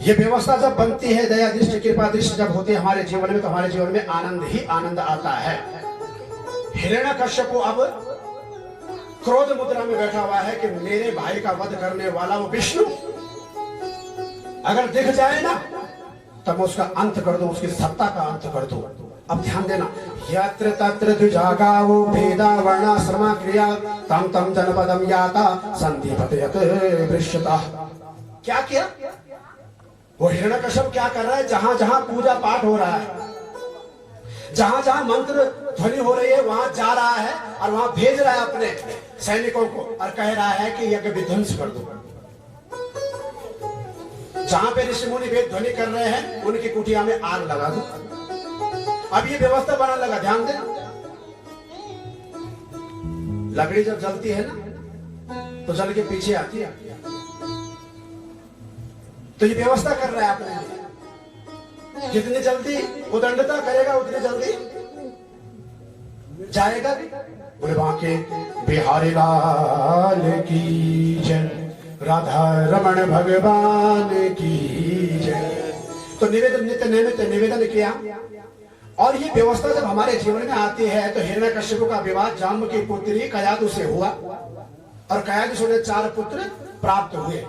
ये व्यवस्था जब बनती है, दया दृष्टि कृपा दृष्टि जब होती है हमारे जीवन में, तो हमारे जीवन में आनंद ही आनंद आता है। हिरण्यकश्यप अब क्रोध मुद्रा में बैठा हुआ है कि मेरे भाई का वध करने वाला वो विष्णु अगर दिख जाए ना तब मैं उसका अंत कर दूं, उसकी सत्ता का अंत कर दूं। अब ध्यान देना, यत्र तत्र द्विजागावो भेदा वर्णाश्रमा क्रिया तम तम जनपदम याता संदीपतयत वृश्यता। क्या किया वो हिरण्यकश्यप? क्या कर रहा है? जहां जहां पूजा पाठ हो रहा है, जहां जहां मंत्र ध्वनि हो रही है, वहां जा रहा है और वहां भेज रहा है अपने सैनिकों को और कह रहा है कि यज्ञ विध्वंस कर दो। जहां पे ऋषि मुनि वेद ध्वनि कर रहे हैं उनकी कुटिया में आग लगा दो। अब ये व्यवस्था बनने लगा। ध्यान देना, लकड़ी जब जलती है ना तो जल के पीछे आती है, तो ये व्यवस्था कर रहा है अपने लिए। जितनी जल्दी उदंडता करेगा उतनी जल्दी जाएगा। बोले बांके बिहारी लाल की जय, राधा रमण भगवान की जय। तो निवेदन नित्य नैमित निवेदन किया। और ये व्यवस्था जब हमारे जीवन में आती है तो हिरण्यकश्यप का विवाह जाम्ब की पुत्री कयादु से हुआ और कयादु से 4 पुत्र प्राप्त हुए।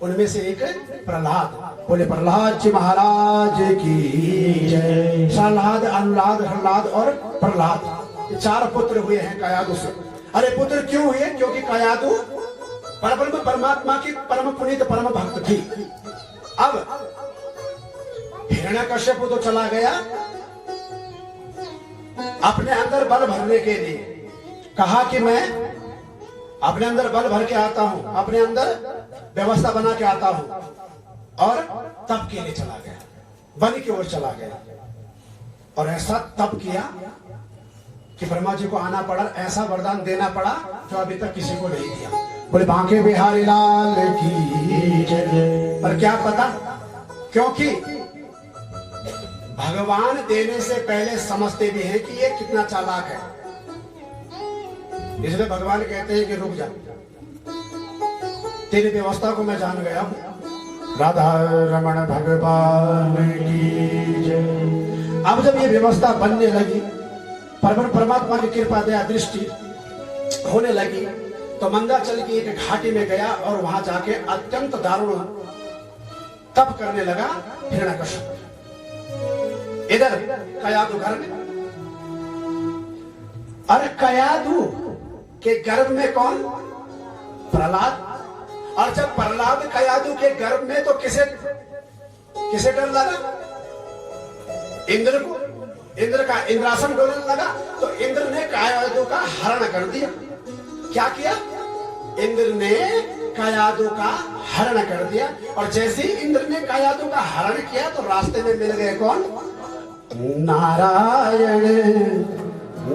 उनमें से एक प्रहलाद। बोले प्रहलाद जी महाराज की जय। प्रहलाद, अनुलाद, प्रहलाद और प्रहलाद, ये 4 पुत्र हुए हैं कयादु से। अरे पुत्र क्यों हुए? क्योंकि कयादु परब्रह्म परमात्मा की परम पुनीत परम भक्त थी। अब हिरण्यकश्यप तो चला गया अपने अंदर बल भरने के लिए। कहा कि मैं अपने अंदर बल भर के आता हूं, अपने अंदर व्यवस्था बना के आता हूं और तप के लिए चला गया, वन की ओर चला गया। और ऐसा तप किया कि ब्रह्मा जी को आना पड़ा, ऐसा वरदान देना पड़ा जो अभी तक किसी को नहीं दिया। बोले बांके बिहारी लाल की जय। पर क्या पता, क्योंकि भगवान देने से पहले समझते भी हैं कि ये कितना चालाक है, इसलिए भगवान कहते हैं कि रुक जा, तेरी व्यवस्था को मैं जान गया हूं। राधा रमण भगवान की जय। अब जब ये व्यवस्था बनने लगी, परमात्मा की कृपा दया दृष्टि होने लगी, तो मंदाचल की एक घाटी में गया और वहां जाके अत्यंत दारुण तप करने लगा हिरण्यकश्यप। इधर कयादु घर में, अरे कयादु के गर्भ में कौन? प्रहलाद। और जब प्रहलाद कयादु के गर्भ में, तो किसे डर लगा? इंद्र को। इंद्र का इंद्रासन डोलने लगा, तो इंद्र ने कयादु का हरण कर दिया। क्या किया? इंद्र ने कयादु का हरण कर दिया। और जैसे ही इंद्र ने कयादु का हरण किया तो रास्ते में मिल गए कौन? नारायण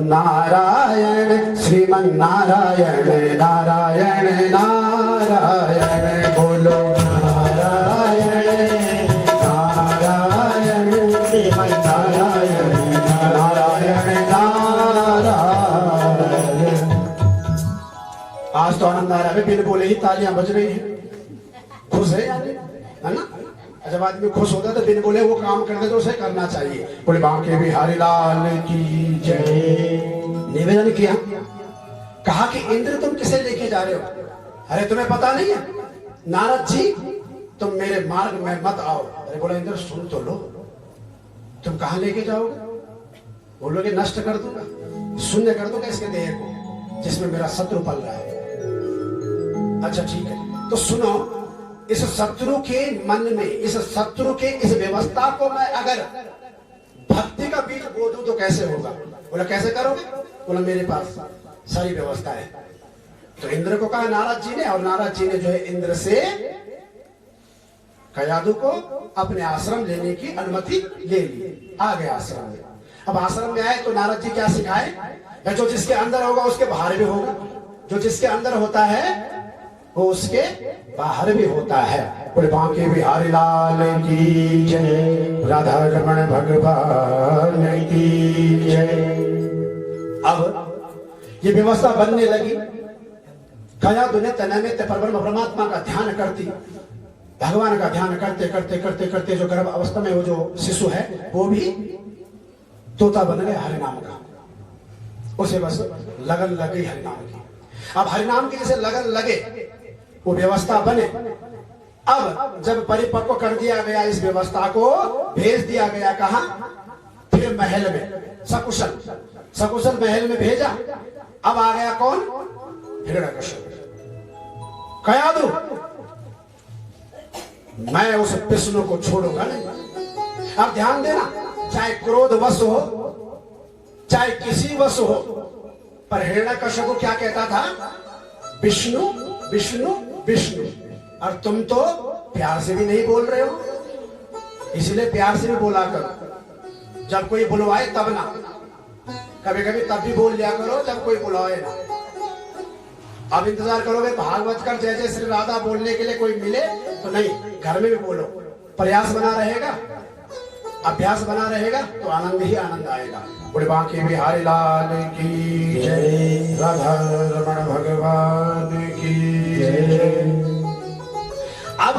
नारायण श्रीमन नारायण नारायण नारायण। बोलो नारायण नारायण श्रीमन नारायण नारायण नारायण। आज तो आनंद आ रहा है, बिन बोले ही तालियां बज रही हैं। खुश है ना? जब आदमी खुश होता है तो बिन बोले वो काम करते तो उसे करना चाहिए। बोले बांके बिहारी लाल की जय। निवेदन किया, कहा कि इंद्र तुम किसे लेके जा रहे हो? अरे तुम्हें पता नहीं है नारद जी, तुम मेरे मार्ग में मत आओ। अरे बोला इंद्र सुन तो लो, तुम कहां लेके जाओगे? बोलोगे नष्ट कर दूंगा, शून्य कर दूंगा इसके देह को जिसमें मेरा शत्रु पल रहा है। अच्छा ठीक है, तो सुनो, इस शत्रु के मन में, इस शत्रु के इस व्यवस्था को मैं अगर भक्ति का बीज बो दूं तो कैसे होगा? बोला कैसे करोगे? बोला मेरे पास सारी व्यवस्था है। तो इंद्र को कहा नारद जी ने, और नारद जी ने जो है इंद्र से कयादु को अपने आश्रम लेने की अनुमति ले ली। आ गए आश्रम में। अब आश्रम में आए तो नारद जी क्या सिखाए? जो जिसके अंदर होगा उसके बाहर भी होगा, जो जिसके अंदर होता है वो उसके बाहर भी होता है। बोले बांके बिहारी लाल की जय। राधा रमण भगवान की जय। अब ये व्यवस्था बनने लगी। कयादु ने तन्मय परब्रह्म परमात्मा का ध्यान करती भगवान का ध्यान करते करते करते करते जो गर्भ अवस्था में वो जो शिशु है वो भी तोता बन गया हरिनाम का। उसे बस लगन लग गई हरिनाम की। अब हरिनाम की जैसे लगन लगे वो व्यवस्था बने। अब जब परिपक्व कर दिया गया इस व्यवस्था को, भेज दिया गया कहा, फिर महल में सकुशल, सकुशल महल में भेजा। अब आ गया कौन? हिरण्यकश्यप। कया दू मैं उस विष्णु को छोड़ूंगा नहीं। अब ध्यान देना, चाहे क्रोध वश हो चाहे किसी वश हो, पर हिरण्यकश्यप को क्या कहता था? विष्णु विष्णु विष्णु। और तुम तो प्यार से भी नहीं बोल रहे हो, इसलिए प्यार से भी बोला करो। जब कोई बुलवाए तब ना, कभी कभी तब भी बोल लिया करो जब कोई बुलाए ना। अब इंतजार करोगे भागवत कर जय जय श्री राधा बोलने के लिए कोई मिले तो नहीं, घर में भी बोलो। प्रयास बना रहेगा, अभ्यास बना रहेगा तो आनंद ही आनंद आएगा। बोले बांके बिहारी लाल की जय, राधा रमण भगवान की जय। अब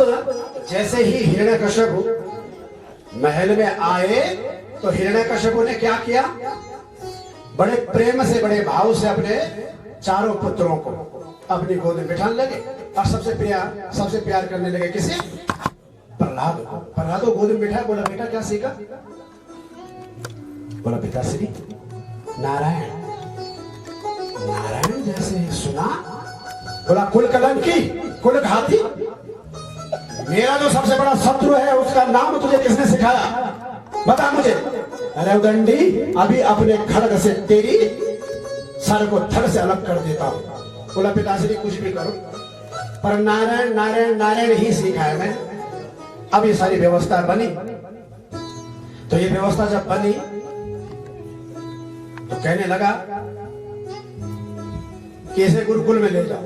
जैसे ही हिरण्यकश्यप महल में आए तो हिरण्यकश्यप ने क्या किया? बड़े प्रेम से बड़े भाव से अपने चारों पुत्रों को अपनी गोद में बिठाने लगे और सबसे प्यार करने लगे। किसे? प्रहलाद को। प्रहलाद को गोद में बिठाया। बोला बेटा क्या सीखा? बोला पिताश्री नारायण, नारायण जैसे सुना। बोला कुल कलंकी, कुल घाती, मेरा जो सबसे बड़ा शत्रु है उसका नाम तुझे किसने सिखाया? बता मुझे। अरे उदंडी, अभी अपने खड्ग से तेरी सर को धड़ से अलग कर देता हूं। बोला पिताश्री कुछ भी करो, पर नारायण नारायण नारायण ही सीखा है मैं। अब ये सारी व्यवस्था बनी। तो ये व्यवस्था जब बनी तो कहने लगा कि इसे गुरुकुल में ले जाओ।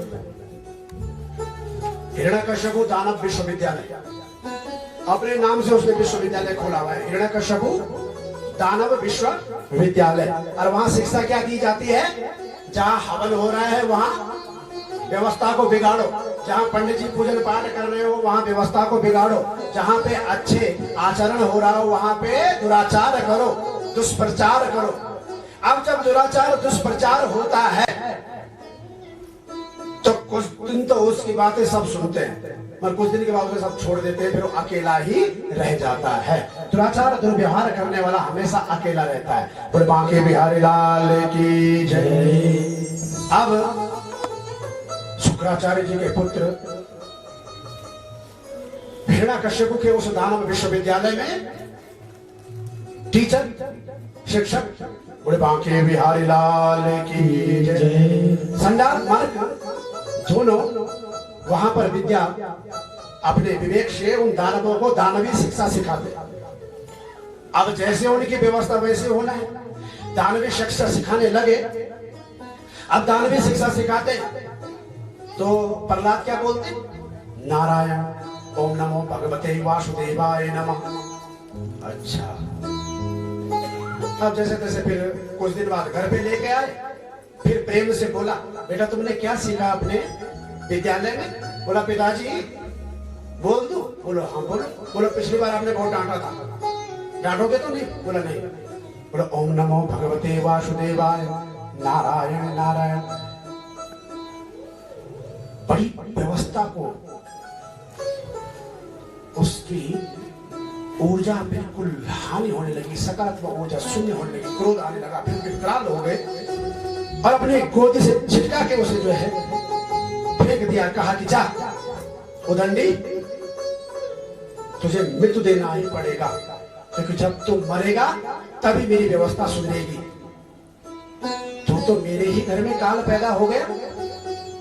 हिरण्यकश्यप दानव विश्वविद्यालय, अपने नाम से उसने विश्वविद्यालय खोला हुआ है, हिरण्यकश्यप दानव विश्वविद्यालय। और वहां शिक्षा क्या दी जाती है? जहां हवन हो रहा है वहां व्यवस्था को बिगाड़ो, जहां पंडित जी पूजन पाठ कर रहे हो वहां व्यवस्था को बिगाड़ो, जहां पे अच्छे आचरण हो रहा हो वहां पे दुराचार करो, दुष्प्रचार करो। अब जब दुराचार दुष्प्रचार होता है तो कुछ दिन तो उसकी बातें सब सुनते हैं, और कुछ दिन के बाद उसे सब छोड़ देते हैं, फिर वो अकेला ही रह जाता है। दुराचार दुर्व्यवहार करने वाला हमेशा अकेला रहता है। बोले बांके बिहारी लाल की जय। अब शुक्राचार्य जी के पुत्र हिरण्यकश्यप के उस दानव विश्वविद्यालय में टीचर, शिक्षक, बोले बांके बिहारी लाल की जय। संडास मार्ग दोनों वहां पर विद्या अपने विवेक से उन दानवों को दानवी शिक्षा सिखाते। अब जैसे उनकी व्यवस्था वैसे होना है, दानवी शिक्षा सिखाने लगे। अब दानवी शिक्षा सिखाते तो प्रहलाद क्या बोलते? नारायण, ओम नमो भगवते वासुदेवाय नमः। अच्छा, अब जैसे तैसे फिर कुछ दिन बाद घर पे लेके आए, फिर प्रेम से बोला बेटा तुमने क्या सीखा अपने विद्यालय में? बोला पिताजी बोल दो। बोलो हाँ बोलो। बोलो पिछली बार आपने बहुत डांटा था, डांटोगे तो नहीं? बोला नहीं। बोलो ओम नमो भगवते वासुदेवाय, नारायण नारायण। बड़ी व्यवस्था को उसकी ऊर्जा बिल्कुल हानि होने लगी, सकारात्मक ऊर्जा शून्य होने लगी, क्रोध आने लगा, फिर विकराल हो गए और अपने गोद से छिटका के उसे जो है फेंक दिया। कहा कि जा उदंडी, तुझे मृत्यु देना ही पड़ेगा, क्योंकि जब तू मरेगा तभी मेरी व्यवस्था सुधरेगी। तू तो मेरे ही घर में काल पैदा हो गया,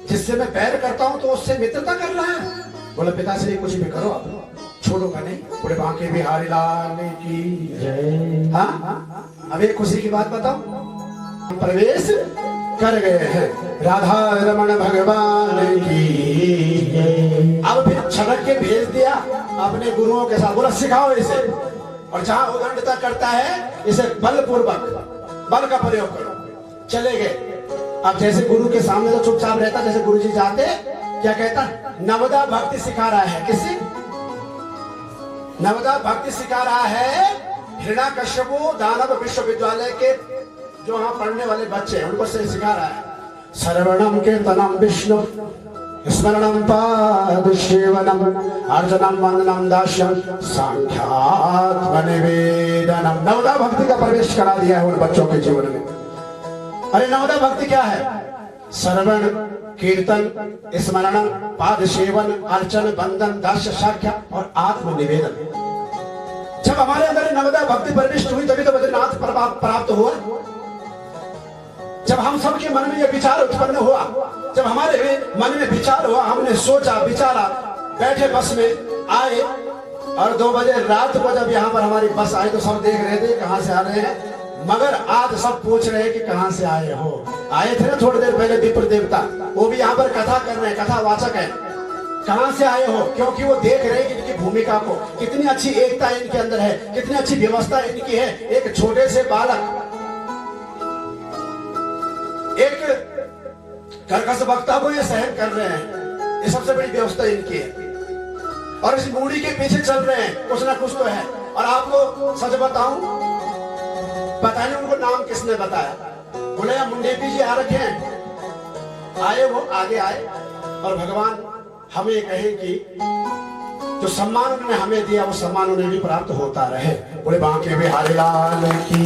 जिससे मैं बैर करता हूं तो उससे मित्रता कर रहा है। बोला पिताश्री कुछ भी करो, छोड़ूंगा नहीं। बोले बांके बिहारी लाल की जय। हाँ, अब एक खुशी की बात बताओ, प्रवेश कर गए हैं राधा रमण भगवान की। अब फिर छड़क के भेज दिया अपने गुरुओं के साथ। बोला सिखाओ इसे, और जहां उदंडता करता है इसे बलपूर्वक बल का प्रयोग करो। चले गए। अब जैसे गुरु के सामने तो चुपचाप रहता, जैसे गुरु जी जाते क्या कहता? नवदा भक्ति सिखा रहा है। किसी नवदा भक्ति सिखा रहा है हिरण्याकश्यपु दानव विश्वविद्यालय के जो वहां पढ़ने वाले बच्चे हैं उनको से सिखा रहा है। सर्वणम कीर्तनम विष्णु स्मरणम पाद सेवनम अर्चनम वंदनम दास्यम सांख्यात्म निवेदनम। नवदा भक्ति का प्रवेश करा दिया है उन बच्चों के जीवन में। अरे नवदा भक्ति क्या है? श्रवण कीर्तन स्मरण पाद सेवन अर्चन बंधन दास्य साख्या और आत्म निवेदन। जब हमारे अंदर नवदा भक्ति प्रविष्ट हुई तभी तो बद्रीनाथ प्राप्त हुआ। जब हम सबके मन में यह विचार उत्पन्न हुआ, जब हमारे मन में विचार हुआ, हमने सोचा विचारा, बैठे बस में आए और 2 बजे रात को जब यहाँ पर हमारी बस आई तो सब देख रहे थे कहां से आ रहे हैं, मगर आज सब पूछ रहे हैं कि कहां से आए हो। आए थे ना थोड़ी देर पहले विप्र देवता, वो भी यहाँ पर कथा कर रहे हैं, कथावाचक है। कहां से आए हो? क्योंकि वो देख रहे हैं कि इनकी भूमिका को, कितनी अच्छी एकता इनके अंदर है, कितनी अच्छी व्यवस्था इनकी है। एक छोटे से बालक एक कर्कश वक्ता को ये सहन कर रहे हैं, ये सबसे बड़ी व्यवस्था इनकी है। और इस मूड़ी के पीछे चल रहे हैं, कुछ ना कुछ तो है। और आपको सच बताऊं, पता नहीं उनको नाम किसने बताया, बोले या मुंडेपी जी आ रखे हैं। आए वो आगे आए और भगवान हमें कहे कि जो सम्मान उन्होंने हमें दिया वो सम्मान उन्हें भी प्राप्त होता रहे। बोले बांके बिहारी लाल की।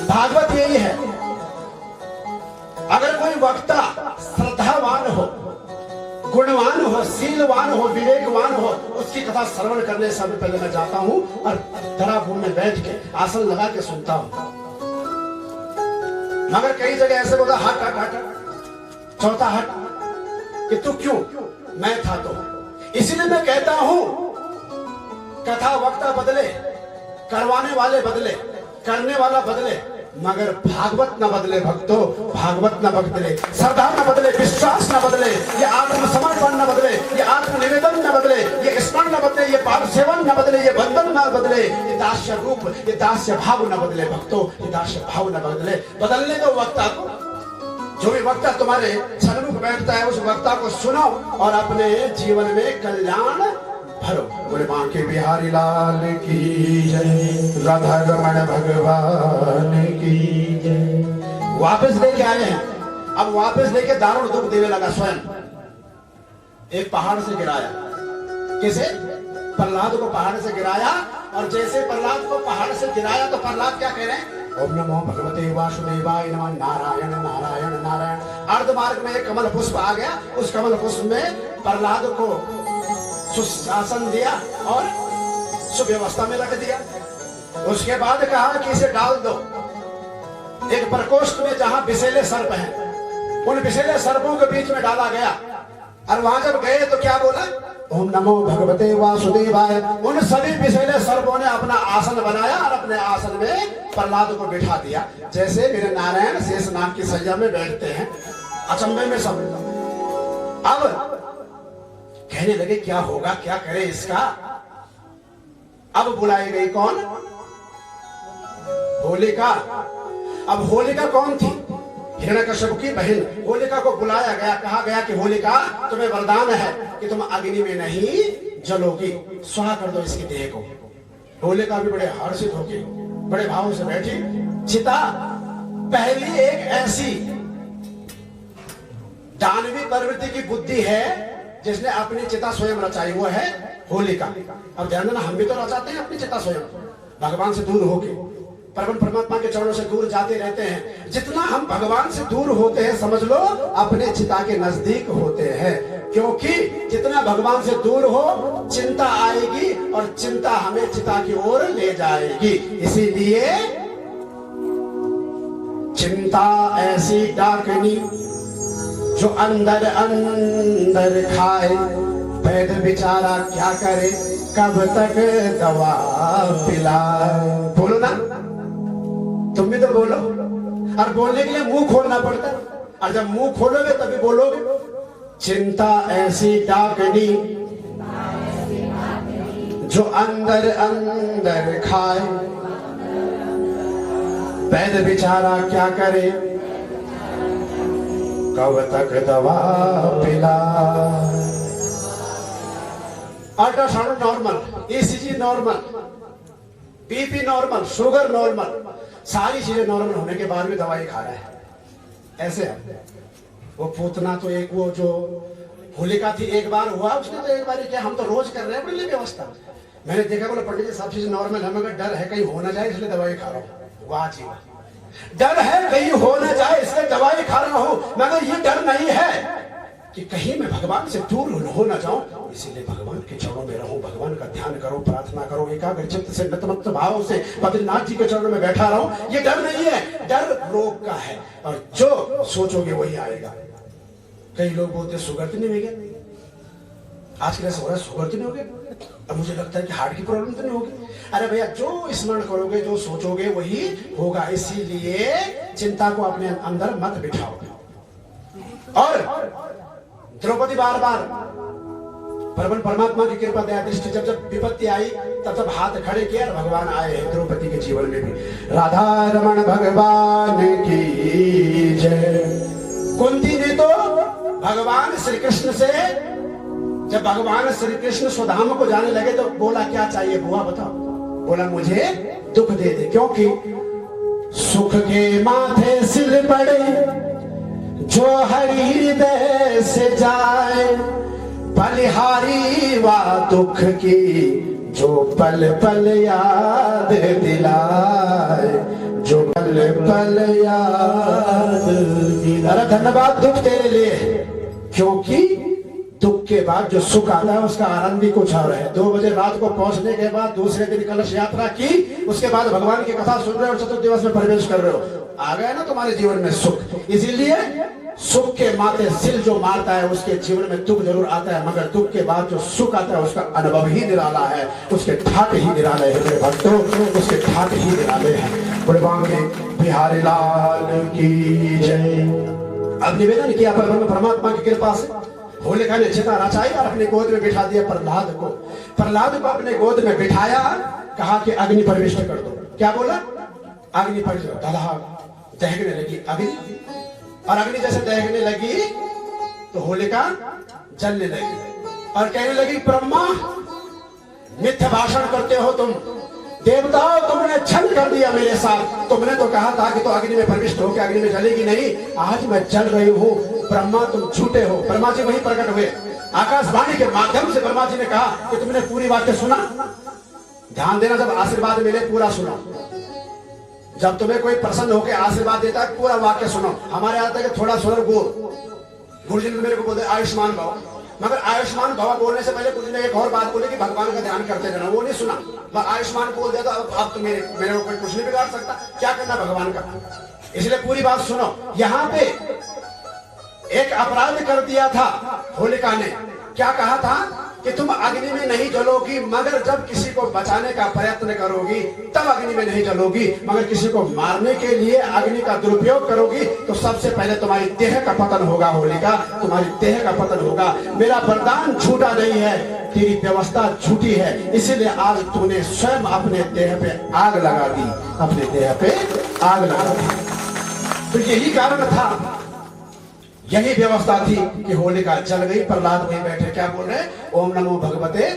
भागवत यही है, अगर कोई वक्ता श्रद्धावान हो, गुणवान हो, शीलवान हो, विवेकवान हो, उसकी कथा श्रवण करने से पहले मैं जाता हूं और धरा भूमि में बैठ के आसन लगा के सुनता हूं। मगर कई जगह ऐसे बोला हट हट हट, चौथा हट कि तू क्यों, मैं था तो। इसलिए मैं कहता हूं कथा वक्ता बदले, करवाने वाले बदले, करने वाला बदले, मगर भागवत न बदले भक्तों, भागवत न बदले, श्रद्धा न बदले, विश्वास न बदले, ये आत्मसमर्पण न बदले, ये आत्मनिवेदन न बदले, ये स्मरण न बदले, ये पाद सेवन न बदले, ये बंधन न बदले, ये दास्य रूप, ये दास्य भाव न बदले भक्तों, ये दास्य भाव न बदले। बदलने दो वक्ता को। जो भी वक्ता तुम्हारे सन्मुख बैठता है उस वक्ता को सुनो और अपने जीवन में कल्याण भरो। बोले बांके बिहारी लाल की जय, राधा रमण भगवान की जय। वापस लेके आए हैं, अब वापस लेके दारुण दुख देने लगा स्वयं। एक पहाड़ से गिराया, किसे? प्रहलाद को पहाड़ से गिराया। और जैसे प्रहलाद को पहाड़ से गिराया तो प्रहलाद क्या कह रहे हैं? ओम नमो भगवते वासुदेवाय नमः, नारायण नारायण नारायण। अर्ध मार्ग में एक कमल पुष्प आ गया, उस कमल पुष्प में प्रहलाद को सुशासन दिया और सुव्यवस्था में रख दिया। उसके बाद कहा कि इसे डाल दो एक प्रकोष्ठ में जहां विषैले सर्प हैं, उन विषैले सर्पों के बीच में डाला गया। और वहां जब गए तो क्या बोला? ओम नमो भगवते वासुदेवाय। उन सभी विषैले सर्पों ने अपना आसन बनाया और अपने आसन में प्रहलाद को बिठा दिया, जैसे मेरे नारायण शेष नाग की सैया में बैठते हैं। अचंभे में सब। अब कहने लगे क्या होगा, क्या करे इसका। अब बुलाई गई कौन? होलिका। अब होलिका कौन थी? हिरण्यकश्यप की बहन। होलिका को बुलाया गया, कहा गया कि होलिका तुम्हें वरदान है कि तुम अग्नि में नहीं जलोगी, स्वाहा कर दो इसकी देह को। होलिका भी बड़े हर्षित होके बड़े भाव से बैठी। चिता पहली एक ऐसी दानवी प्रवृत्ति की बुद्धि है जिसने अपनी चिता स्वयं रचाई, वो है होलिका। अब ध्यान देना, हम भी तो रचाते हैं अपनी चिता स्वयं, भगवान से दूर होके, परमात्मा के चरणों से दूर जाते रहते हैं। जितना हम भगवान से दूर होते हैं समझ लो अपने चिता के नजदीक होते हैं, क्योंकि जितना भगवान से दूर हो चिंता आएगी और चिंता हमें चिता की ओर ले जाएगी। इसीलिए चिंता ऐसी डाकनी जो अंदर अंदर खाए, वैद्य बेचारा क्या करे, कब तक दवा पिलाए। बोलो ना, तुम भी तो बोलो। और बोलने के लिए मुंह खोलना पड़ता है, और जब मुंह खोलोगे तभी बोलोगे। चिंता ऐसी डाकनी जो अंदर अंदर खाए, वैद्य बेचारा क्या करे, कब तक दवा पिला। Ultrasound normal, ECG normal, BP normal, sugar normal, सारी चीजें नॉर्मल होने के बाद भी दवाई खा रहा है। ऐसे है वो पूतना। तो एक वो जो होलिका थी, एक बार हुआ उसने तो एक बार ही किया, हम तो रोज कर रहे हैं बड़ी व्यवस्था। मैंने देखा बोला पंडित जी सब चीज नॉर्मल है, मगर डर है कहीं हो ना जाए इसलिए दवाई खा रहा हूँ। वाह जी वाह, डर है कहीं हो ना जाए इसलिए दवाई खा रहा हूँ, मगर ये डर नहीं है कि कहीं मैं भगवान से दूर हो ना जाऊं, इसीलिए भगवान के चरणों में रहूं, भगवान का ध्यान करो, प्रार्थना करो, एकाग्र चित्त से नतमस्त भाव से बद्रीनाथ जी के चरणों में बैठा रहूं। ये डर नहीं है, डर रोग का है, और जो सोचोगे वही आएगा। कई लोग बोलते शुगर तो नहीं हो गया, आज के ऐसा हो रहा है शुगर तो नहीं हो गया, अब मुझे लगता है कि हार्ट की प्रॉब्लम तो नहीं होगी। अरे भैया जो स्मरण करोगे, जो सोचोगे वही होगा, इसीलिए चिंता को अपने अंदर मत बिठाओ। और द्रौपदी बार बार परमात्मा की कृपा दया दृष्टि, जब जब विपत्ति आई तब तब हाथ खड़े किए और भगवान आए हैं द्रौपदी के जीवन में भी। राधा रमण भगवान की जय। कुंती ने तो भगवान श्री कृष्ण से, जब भगवान श्री कृष्ण स्वधाम को जाने लगे तो बोला क्या चाहिए बुआ बताओ? बोला मुझे दुख दे दे, क्योंकि सुख के माथे सिर पड़े जो हरि हृदय से जाए, बलिहारी वा दुख की जो पल पल याद दिलाए, जो पल पल याद दिलाए। धन्यवाद दुख तेरे लिए, क्योंकि दुख के बाद जो सुख आता है उसका आनंद भी कुछ और है। 2 बजे रात को पहुंचने के बाद दूसरे दिन कलश यात्रा की, उसके बाद भगवान की कथा सुन रहे हो और चतुर्थ दिवस में प्रवेश कर रहे हो, आ गया ना तुम्हारे जीवन में सुख। इसीलिए सुख के माथे सिल जो मारता है उसके जीवन में दुख जरूर आता है, मगर दुख के बाद जो सुख आता है उसका अनुभव ही निराला है, उसके ठाट ही निराले हैं मेरे भक्तों, उसके ठाट ही निराले हैं। बिहारी लाल की जय। अब निवेदन किया परमात्मा की कृपा से होलिका ने चिता रचाई और अपने गोद में बिठा दिया प्रहलाद को। प्रहलाद को अपने गोद में बिठाया, कहा कि अग्नि प्रविष्ट कर दो। क्या बोला? अग्नि प्रविष्ट। दहकने लगी अग्नि, और अग्नि जैसे दहकने लगी तो होलिका जलने लगी और कहने लगी ब्रह्मा मिथ्या भाषण करते हो तुम, देवताओं तुमने छल कर दिया मेरे साथ। तुमने तो कहा था कि तो अग्नि में प्रविष्ट हो के अग्नि में जलेगी नहीं, आज मैं जल रही हूँ। ब्रह्मा तुम झूठे हो। ब्रह्मा जी वही प्रकट हुए, आकाशवाणी के माध्यम से ब्रह्मा जी ने कहा कि तुमने पूरी बातें सुना। ध्यान देना, जब आशीर्वाद मिले पूरा सुनो। जब तुम्हें कोई प्रसन्न होकर आशीर्वाद देता है पूरा वाक्य सुनो। हमारे आता है कि थोड़ा सुनो गुरुजी ने मेरे को बोलते आयुष्मान भव, मगर आयुष्मान भव बोलने से पहले गुरुजी ने एक और बात बोली कि भगवान का ध्यान करते रहना, वो नहीं सुना। आयुष्मान बोल दिया तो अब तो मेरे ऊपर कुछ नहीं बिगाड़ सकता, क्या करना भगवान का। इसलिए पूरी बात सुनो। यहाँ पे एक अपराध कर दिया था होलिका ने। क्या कहा था कि तुम अग्नि में नहीं जलोगी, मगर जब किसी को बचाने का प्रयत्न करोगी तब अग्नि में नहीं जलोगी, मगर किसी को मारने के लिए अग्नि का दुरुपयोग करोगी तो सबसे पहले तुम्हारी देह का पतन होगा होलिका, तुम्हारी देह का पतन होगा। मेरा वरदान झूठा नहीं है, तेरी व्यवस्था झूठी है, इसीलिए आज तूने स्वयं अपने देह पे आग लगा दी, अपने देह पे आग लगा दी। तो यही कारण था, यही व्यवस्था थी कि होलिका जल गई। प्रहलाद वहीं बैठे क्या बोल रहे? ओम नमो भगवते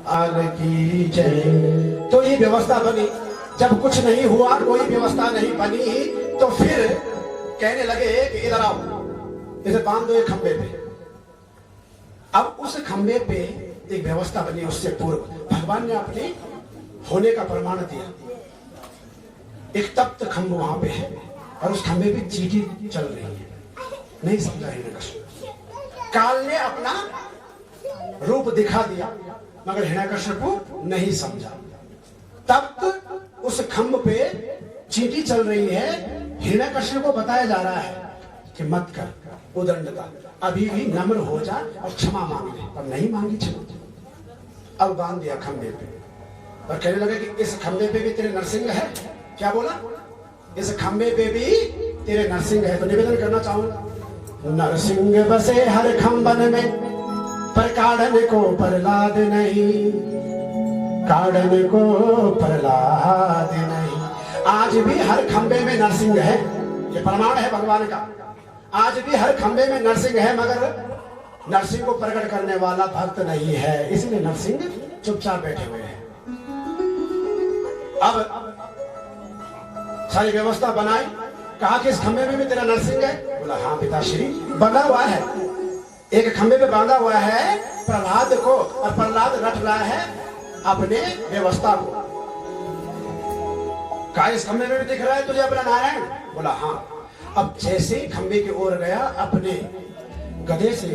आग की जय। तो ये व्यवस्था बनी। जब कुछ नहीं हुआ, कोई व्यवस्था नहीं बनी, तो फिर कहने लगे कि इधर आओ, इसे बांध दो एक खंबे पे। अब उस खंबे पे एक व्यवस्था बनी। उससे पूर्व भगवान ने अपने होने का प्रमाण दिया। एक तप्त खंभ वहां पे है और उस खंबे पे चींटी चल रही है। नहीं समझा हिरण्यकश्यप। काल ने अपना रूप दिखा दिया, मगर हिरण्यकश्यप नहीं समझा। तब उस खंभ पे चींटी चल रही है। हिरण्यकश्यप को बताया जा रहा है कि मत कर उदंडता, अभी भी नम्र हो जा और क्षमा मांग ले। अब नहीं मांगी क्षमा। अब बांध दिया खंभे पे और कहने लगे कि इस खंभे पे भी तेरे नरसिंह है। क्या बोला? इस खंभे पे भी तेरे नरसिंह है। तो निवेदन करना चाहूंगा, नरसिंह बसे हर खंबन में, पर काढ़न को प्रहलाद नहीं, काढ़न को प्रहलाद नहीं। आज भी हर खंबे में नरसिंह है, ये प्रमाण है भगवान का। आज भी हर खंबे में नरसिंह है, मगर नरसिंह को प्रकट करने वाला भक्त नहीं है, इसलिए नरसिंह चुपचाप बैठे हुए हैं। अब सारी व्यवस्था बनाई, कहा कि इस खंबे में भी तेरा नरसिंह है? बोला हाँ पिताश्री, बंधा हुआ है, एक खंबे पे बांधा हुआ है प्रहलाद को, और प्रहलाद रट रहा है अपने व्यवस्था को। कहा इस खंबे में भी दिख रहा है तुझे अपना नारायण? बोला हाँ। अब जैसे ही खंबे की ओर गया, अपने गधे से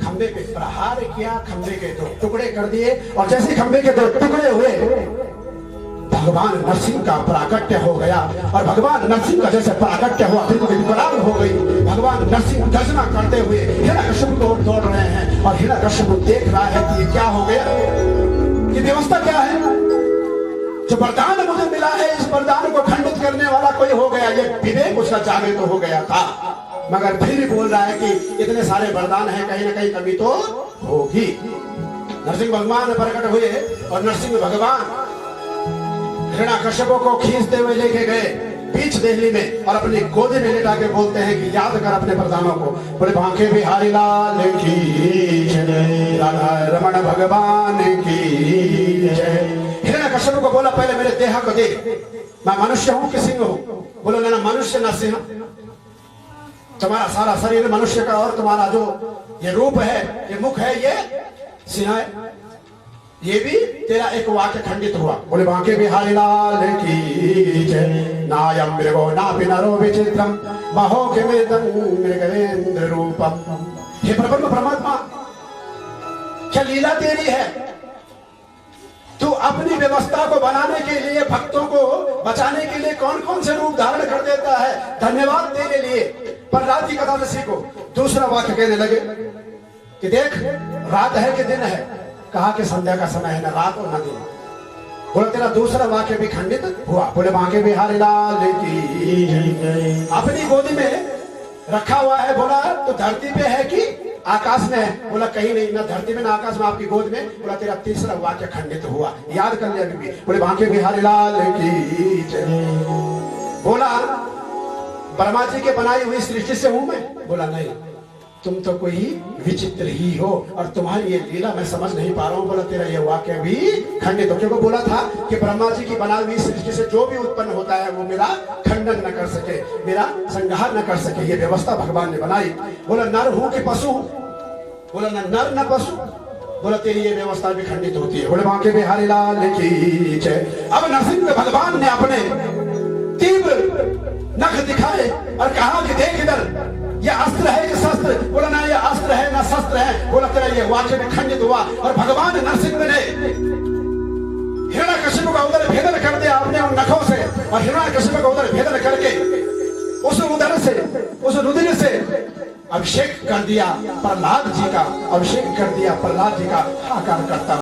खंबे पे प्रहार किया, खंबे के 2 टुकड़े कर दिए, और जैसे ही खंबे के 2 टुकड़े हुए, भगवान नरसिंह का प्राकट्य हो गया। और भगवान नरसिंह का जैसे प्राकट्य हुआ, पृथ्वी विकराल हो गई। भगवान नरसिंह गर्जना करते हुए हिरण्यकश्यप को दौड़ रहे हैं, और हिरण्यकश्यप देख रहा है कि ये क्या हो गया, ये व्यवस्था क्या है? जो वरदान मुझे मिला है, इस वरदान को खंडित करने वाला कोई हो गया। ये विवेक उसका जागृत तो हो गया था, मगर फिर भी बोल रहा है कि इतने सारे वरदान हैं, कहीं ना कहीं कमी तो होगी। नरसिंह भगवान प्रकट हुए, और नरसिंह भगवान हिरण्यकश्यपों को खींचते हुए लेके गए बीच दिल्ली में, और अपनी गोदी में लेटा के बोलते हैं कि याद कर अपने वरदानों को। बोले बांके बिहारी लाल की जय, राधा रमण भगवान की जय। हिरण्यकश्यप को बोला पहले मेरे देह को देख, मैं मनुष्य हूं कि सिंह हूं? बोलो ना मनुष्य ना सिंह, तुम्हारा सारा शरीर मनुष्य का, और तुम्हारा जो ये रूप है, ये मुख है, ये सिंह है। ये भी तेरा एक वाक्य खंडित हुआ। बोले बांके बिहारी लाल की जय, नायम मृगो नापि नरो विचित्रम महो के मृगेंद्र रूपम। हे परब्रह्म परमात्मा, क्या लीला तेरी है? तू अपनी व्यवस्था को बनाने के लिए, भक्तों को बचाने के लिए कौन कौन से रूप धारण कर देता है। धन्यवाद तेरे लिए। प्रहलाद की कथा में सीखो। दूसरा वाक्य कहने लगे कि देख रात है कि दिन है? कहा कि संध्या का समय है, ना रात और ना दिन। बोले तेरा दूसरा वाक्य भी खंडित हुआ। बोले बांके बिहारी लाल की, अपनी गोदी में रखा हुआ है। बोला तो धरती पे है कि आकाश में है? बोला कहीं नहीं, ना धरती में ना आकाश में, आपकी गोद में। बोला तेरा तीसरा वाक्य खंडित हुआ, याद कर ले अभी भी। बोले बांके बिहारी लाल की जय। बोला ब्रह्मा जी के बनाई हुई सृष्टि से हूं मैं? बोला नहीं, तुम तो कोई विचित्र ही हो, और तुम्हारी ये लीला मैं समझ नहीं पा रहा हूं। बोला तेरा ये वाक्य भी खंडित हो, क्योंकि बोला था कि ब्रह्मा जी की बनाई हुई सृष्टि से जो भी उत्पन्न होता है वो मेरा खंडन न कर सके, मेरा संहार न कर सके। ये व्यवस्था भगवान ने बनाई। बोला नर हूं कि पशु? बोला न नर न पशु। बोला तेरी ये व्यवस्था भी खंडित होती है। बोले बांके बिहारी लाल की जय। अब नरसिंह भगवान ने अपने तीव्र नख दिखाए और कहा कि देख इधर, ये अस्त्र है कि शस्त्र? बोला ना ये अस्त्र है ना शस्त्र है। बोला तेरा ये वाक्य भी खंडित हुआ। और भगवान नरसिंह ने हिरण्यकश्यप का उदर भेदन कर दिया अपने उन नखों से, और हिरण्यकश्यप का उदर भेदन करके उस उदर से, उस रुधिर से अभिषेक कर दिया प्रहलाद जी का, अभिषेक कर दिया प्रहलाद जी का। हाकार करता